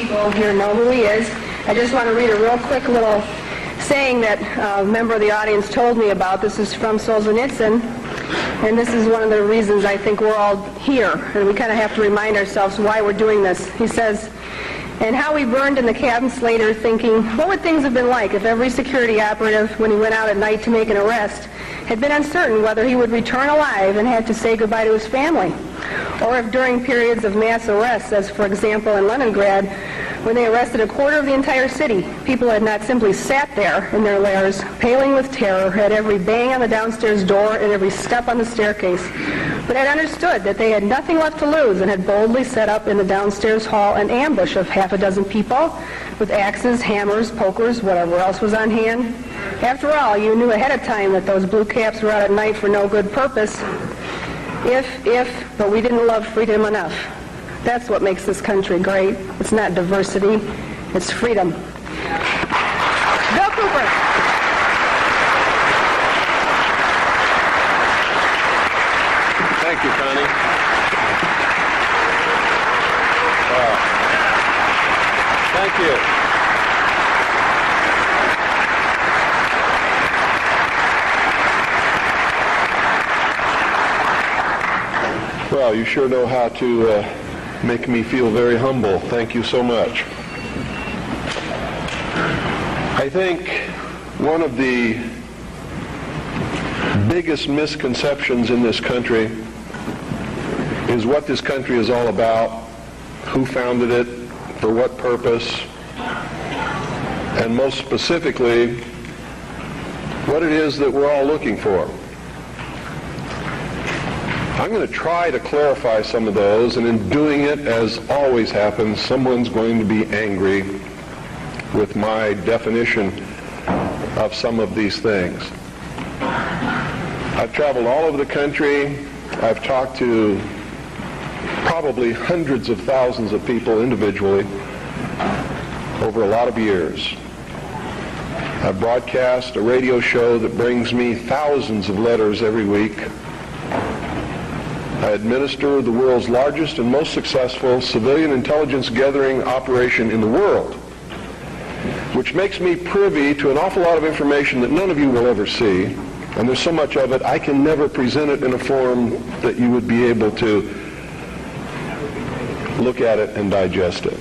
people here know who he is. I just want to read a real quick little saying that a member of the audience told me about. This is from Solzhenitsyn, and this is one of the reasons I think we're all here, and we kind of have to remind ourselves why we're doing this. He says, and how we burned in the cabins later thinking, what would things have been like if every security operative, when he went out at night to make an arrest, had been uncertain whether he would return alive and had to say goodbye to his family? Or if during periods of mass arrests, as for example in Leningrad, when they arrested a quarter of the entire city, people had not simply sat there in their lairs, paling with terror at every bang on the downstairs door and every step on the staircase, but had understood that they had nothing left to lose and had boldly set up in the downstairs hall an ambush of half a dozen people with axes, hammers, pokers, whatever else was on hand. After all, you knew ahead of time that those blue caps were out at night for no good purpose. But we didn't love freedom enough. That's what makes this country great. It's not diversity, it's freedom. Bill Cooper. Thank you, Connie. Wow. Thank you. Well, you sure know how to make me feel very humble. Thank you so much. I think one of the biggest misconceptions in this country is what this country is all about, who founded it, for what purpose, and most specifically, what it is that we're all looking for. I'm going to try to clarify some of those, and in doing it, as always happens, someone's going to be angry with my definition of some of these things. I've traveled all over the country. I've talked to probably hundreds of thousands of people individually over a lot of years. I broadcast a radio show that brings me thousands of letters every week. I administer the world's largest and most successful civilian intelligence gathering operation in the world, which makes me privy to an awful lot of information that none of you will ever see, and there's so much of it I can never present it in a form that you would be able to look at it and digest it.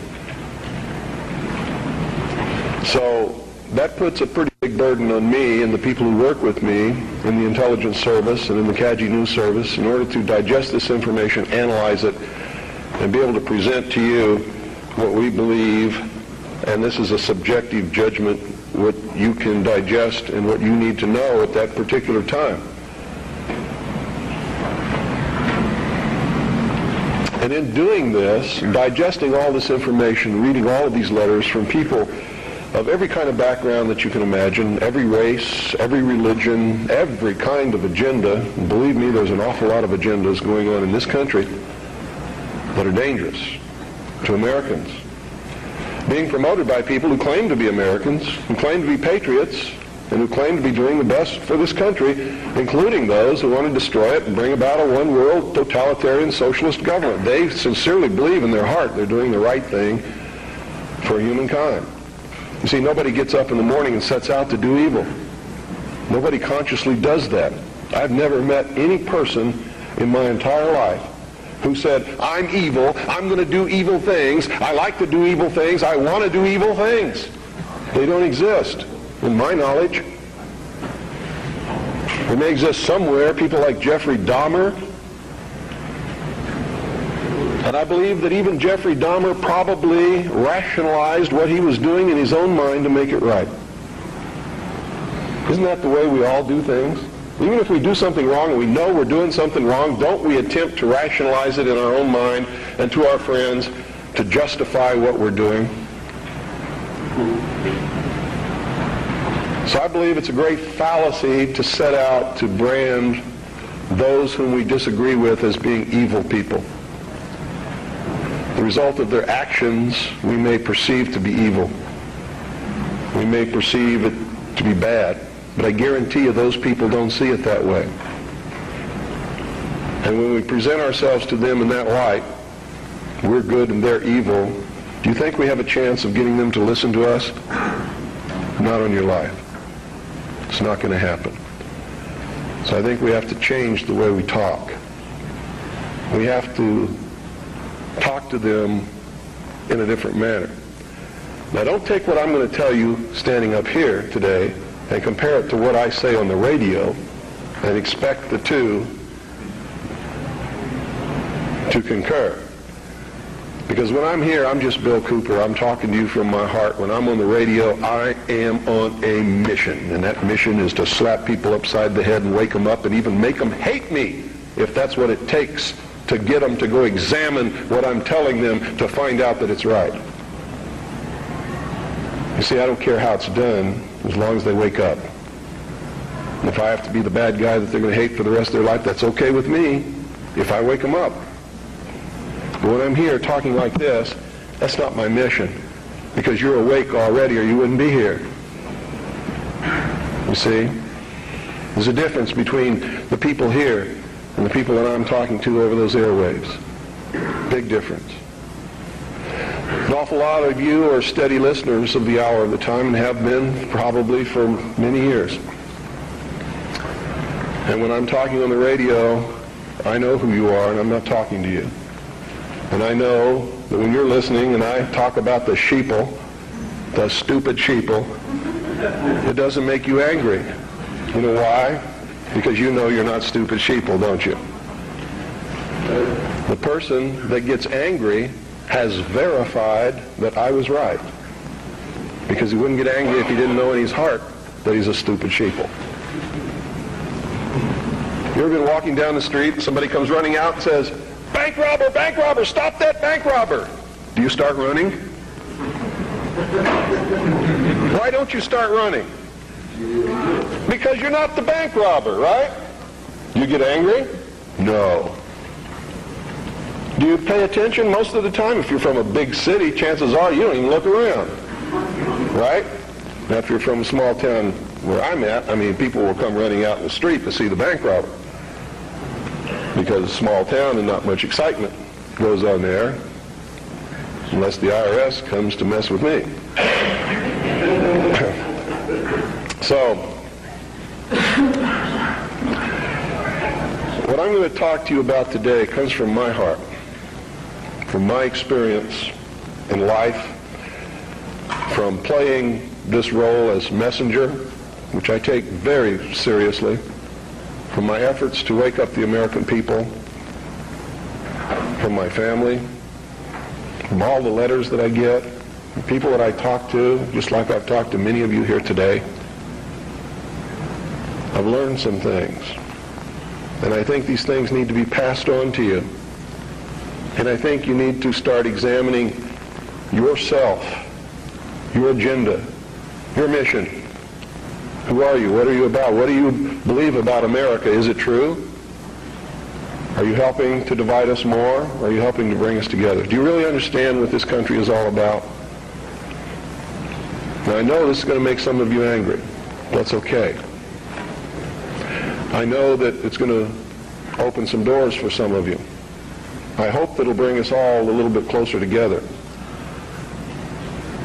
So that puts a pretty big burden on me and the people who work with me in the intelligence service and in the CAGI news service in order to digest this information, analyze it, and be able to present to you what we believe, and this is a subjective judgment, what you can digest and what you need to know at that particular time. And in doing this, digesting all this information, reading all of these letters from people of every kind of background that you can imagine, every race, every religion, every kind of agenda. And believe me, there's an awful lot of agendas going on in this country that are dangerous to Americans. Being promoted by people who claim to be Americans, who claim to be patriots, and who claim to be doing the best for this country, including those who want to destroy it and bring about a one-world totalitarian socialist government. They sincerely believe in their heart they're doing the right thing for humankind. You see, nobody gets up in the morning and sets out to do evil. Nobody consciously does that. I've never met any person in my entire life who said, I'm evil, I'm going to do evil things, I like to do evil things, I want to do evil things. They don't exist, in my knowledge. They may exist somewhere, people like Jeffrey Dahmer. And I believe that even Jeffrey Dahmer probably rationalized what he was doing in his own mind to make it right. Isn't that the way we all do things? Even if we do something wrong and we know we're doing something wrong, don't we attempt to rationalize it in our own mind and to our friends to justify what we're doing? So I believe it's a great fallacy to set out to brand those whom we disagree with as being evil people. The result of their actions we may perceive to be evil. We may perceive it to be bad, but I guarantee you those people don't see it that way. And when we present ourselves to them in that light, we're good and they're evil, Do you think we have a chance of getting them to listen to us? Not on your life. It's not going to happen. So I think we have to change the way we talk. We have to talk to them in a different manner. Now, don't take what I'm going to tell you standing up here today and compare it to what I say on the radio and expect the two to concur. Because when I'm here, I'm just Bill Cooper. I'm talking to you from my heart. When I'm on the radio, I am on a mission. And that mission is to slap people upside the head and wake them up and even make them hate me, if that's what it takes to get them to go examine what I'm telling them to find out that it's right. You see, I don't care how it's done as long as they wake up. And if I have to be the bad guy that they're going to hate for the rest of their life, that's okay with me if I wake them up. But when I'm here talking like this, that's not my mission, because you're awake already or you wouldn't be here. You see? There's a difference between the people here and the people that I'm talking to over those airwaves. Big difference. An awful lot of you are steady listeners of the Hour of the Time and have been probably for many years. And when I'm talking on the radio, I know who you are and I'm not talking to you. And I know that when you're listening and I talk about the sheeple, the stupid sheeple, it doesn't make you angry. You know why? Because you know you're not stupid sheeple, don't you? The person that gets angry has verified that I was right. Because he wouldn't get angry if he didn't know in his heart that he's a stupid sheeple. You ever been walking down the street and somebody comes running out and says, bank robber, stop that bank robber. Do you start running? Why don't you start running? Because you're not the bank robber, right? Do you get angry? No. Do you pay attention? Most of the time, if you're from a big city, chances are you don't even look around, right? Now, if you're from a small town where I'm at, I mean, people will come running out in the street to see the bank robber. Because it's a small town and not much excitement goes on there, unless the IRS comes to mess with me. So, what I'm going to talk to you about today comes from my heart, from my experience in life, from playing this role as messenger, which I take very seriously, from my efforts to wake up the American people, from my family, from all the letters that I get, from people that I talk to, just like I've talked to many of you here today. I've learned some things. And I think these things need to be passed on to you. And I think you need to start examining yourself, your agenda, your mission. Who are you? What are you about? What do you believe about America? Is it true? Are you helping to divide us more? Or are you helping to bring us together? Do you really understand what this country is all about? Now, I know this is going to make some of you angry. That's okay. I know that it's going to open some doors for some of you. I hope that it'll bring us all a little bit closer together.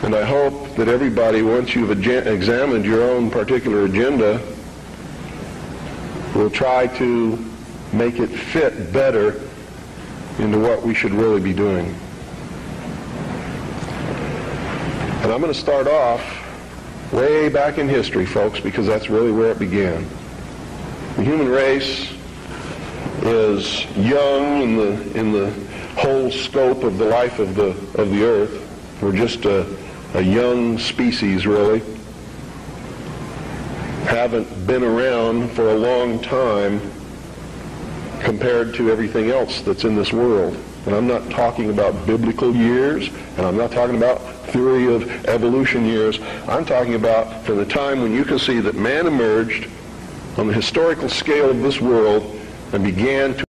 And I hope that everybody, once you've examined your own particular agenda, will try to make it fit better into what we should really be doing. And I'm going to start off way back in history, folks, because that's really where it began. The human race is young in the whole scope of the life of the earth. We're just a young species, really. Haven't been around for a long time compared to everything else that's in this world. And I'm not talking about biblical years, and I'm not talking about theory of evolution years. I'm talking about from the time when you can see that man emerged on the historical scale of this world and began to